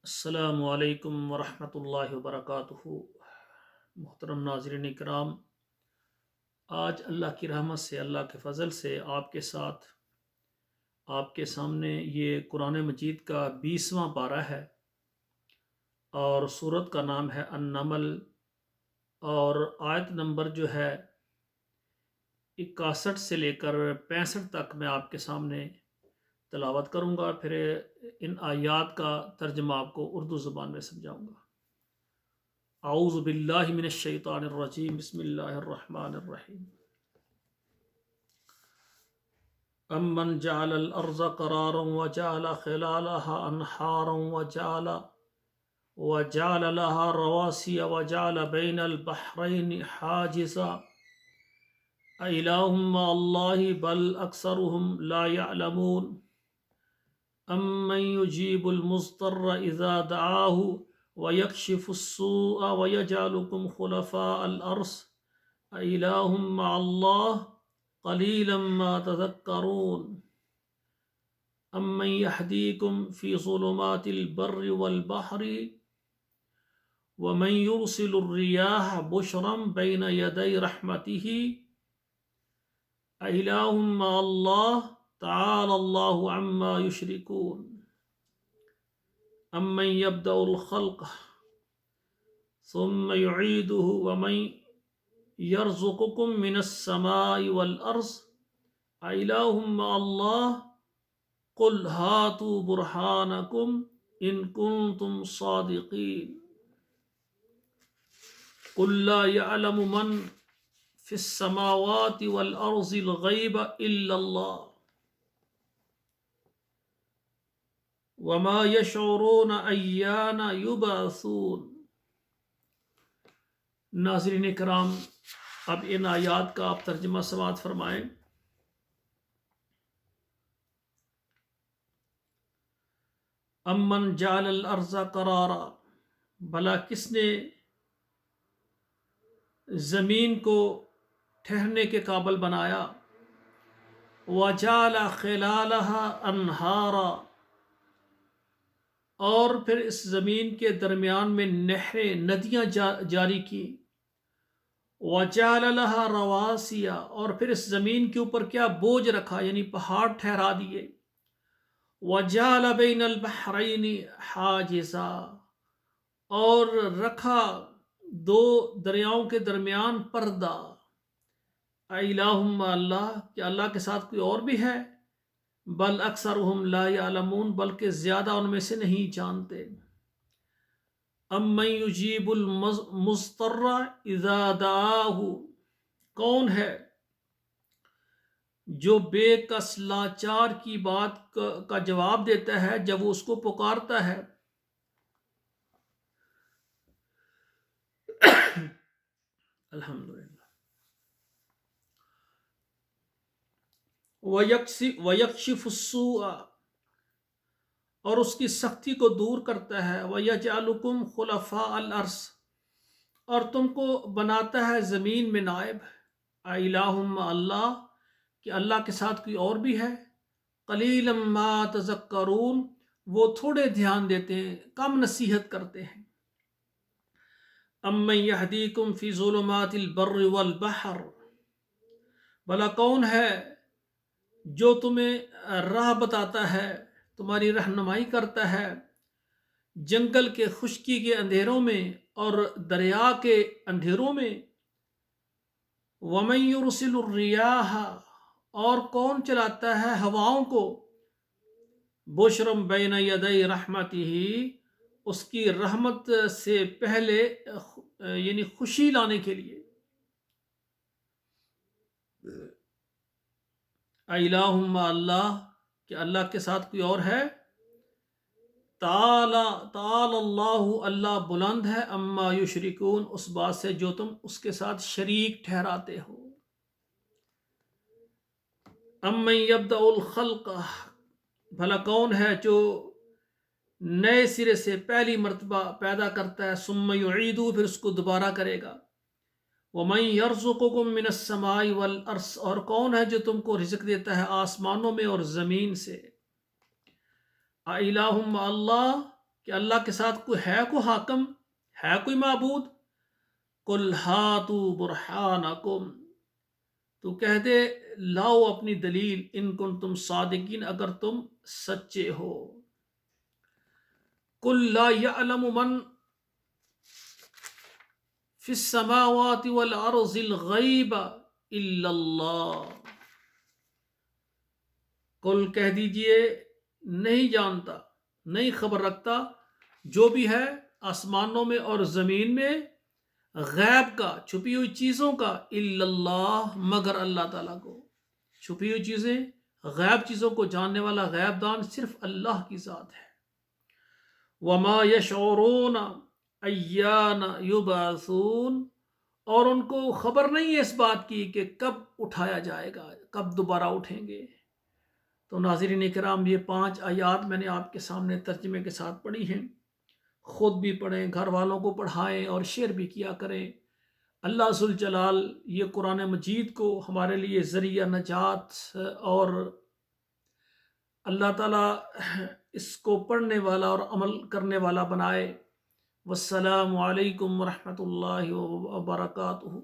السلام علیکم ورحمۃ اللہ وبرکاتہ۔ محترم ناظرین کرام، آج اللہ کی رحمت سے، اللہ کے فضل سے آپ کے ساتھ، آپ کے سامنے یہ قرآن مجید کا 20واں پارہ ہے اور سورت کا نام ہے النمل، اور آیت نمبر جو ہے 61 سے لے کر 65 تک میں آپ کے سامنے تلاوت کروں گا، پھر ان آیات کا ترجمہ آپ کو اردو زبان میں سمجھاؤں گا۔ اعوذ باللہ من الشیطان الرجیم، بسم اللہ الرحمن الرحیم۔ امن جعل الارض قرارا وجعل خلالها انہارا وجعل لها رواسي وجعل بين البحرين حاجزا أإله مع الله بل أكثرهم لا يعلمون أمن يجيب المضطر إذا دعاه ويكشف السوء ويجعلكم خلفاء الأرض أإله مع الله قليلا ما تذكرون أمن يهديكم في ظلمات البر والبحر ومن يرسل الرياح بشرا بين يدي رحمته أإله مع الله تعالى الله عما يشركون أمن يبدأ الخلق ثم يعيده ومن يرزقكم من السماء والأرض أإله مع الله قل هاتوا برهانكم إن كنتم صادقين قل لا يعلم من في السماوات والأرض الغيب إلا الله وما يشعرون أيان يبعثون۔ ناظرین کرام، اب ان آیات کا آپ ترجمہ سماعت فرمائیں۔ امن جعل الارض قرارا، بھلا کس نے زمین کو ٹھہرنے کے قابل بنایا، وجعل خلالها انہارا، اور پھر اس زمین کے درمیان میں نہریں، ندیاں جاری کی، وجعل لها رواسیا، اور پھر اس زمین کے اوپر کیا بوجھ رکھا، یعنی پہاڑ ٹھہرا دیے، وجعل بین البحرین حاجزا، اور رکھا دو دریاؤں کے درمیان پردہ، اِلٰہٌ مع اللہ، کہ اللہ کے ساتھ کوئی اور بھی ہے، بل اکثرهم لا یعلمون، بلکہ زیادہ ان میں سے نہیں جانتے۔ امن یجیب المضطر اذا دعاہ، کون ہے جو بے کس لاچار کی بات کا جواب دیتا ہے جب وہ اس کو پکارتا ہے۔ الحمدللہ۔ وَيَكْشِفُ السُّوءَ، اور اس کی سختی کو دور کرتا ہے، وَيَجْعَلُكُمْ خُلَفَاءَ الْأَرْضِ، اور تم کو بناتا ہے زمین میں نائب، اِلٰہٌ مع اللہ، کہ اللہ کے ساتھ کوئی اور بھی ہے، قلیلا ما تذکرون، وہ تھوڑے دھیان دیتے ہیں، کم نصیحت کرتے ہیں۔ امن یہدیکم فی ظلمات البر والبحر، بھلا کون ہے جو تمہیں راہ بتاتا ہے، تمہاری رہنمائی کرتا ہے جنگل کے خشکی کے اندھیروں میں اور دریا کے اندھیروں میں، وَمَن يُرْسِلُ الرِّيَاحَ، اور کون چلاتا ہے ہواؤں کو، بُشْرًا بَيْنَ يَدَيْ رَحْمَتِهِ، اس کی رحمت سے پہلے، یعنی خوشی لانے کے لیے، اِلٰہٌ مع اللہ، کہ اللہ کے ساتھ کوئی اور ہے، تعالی اللہ، اللہ بلند ہے، اما یشرکون، اس بات سے جو تم اس کے ساتھ شریک ٹھہراتے ہو۔ امن یبدأ الخلق، بھلا کون ہے جو نئے سرے سے پہلی مرتبہ پیدا کرتا ہے، ثم یعیدہ، پھر اس کو دوبارہ کرے گا، وَمَن يَرْزُقُكُم مِّنَ السَّمَاءِ وَالْأَرْضِ، اور کون ہے جو تم کو رزق دیتا ہے آسمانوں میں اور زمین سے، اِلٰہٌ مع اللہ، کہ اللہ کے ساتھ کوئی حاکم ہے، کوئی معبود؟ قل ہاتو برہانکم، تو کہہ دے لاؤ اپنی دلیل، ان کنتم صادقین، اگر تم سچے ہو۔ قل لا یعلم من فی السماوات والارض الغیب الا اللہ، قل کہہ دیجئے نہیں جانتا، نہیں خبر رکھتا جو بھی ہے آسمانوں میں اور زمین میں غیب کا، چھپی ہوئی چیزوں کا، الا اللہ، مگر اللہ تعالیٰ کو۔ چھپی ہوئی چیزیں، غیب چیزوں کو جاننے والا غیب دان صرف اللہ کی ذات ہے۔ وما یشعرون ایان یبعثون، اور ان کو خبر نہیں ہے اس بات کی کہ کب اٹھایا جائے گا، کب دوبارہ اٹھیں گے۔ تو ناظرین کرام، یہ 5 آیات میں نے آپ کے سامنے ترجمے کے ساتھ پڑھی ہیں، خود بھی پڑھیں، گھر والوں کو پڑھائیں اور شیئر بھی کیا کریں۔ اللہ ذوالجلال یہ قرآن مجید کو ہمارے لیے ذریعہ نجات، اور اللہ تعالیٰ اس کو پڑھنے والا اور عمل کرنے والا بنائے۔ والسلام علیکم ورحمۃ اللہ وبرکاتہ۔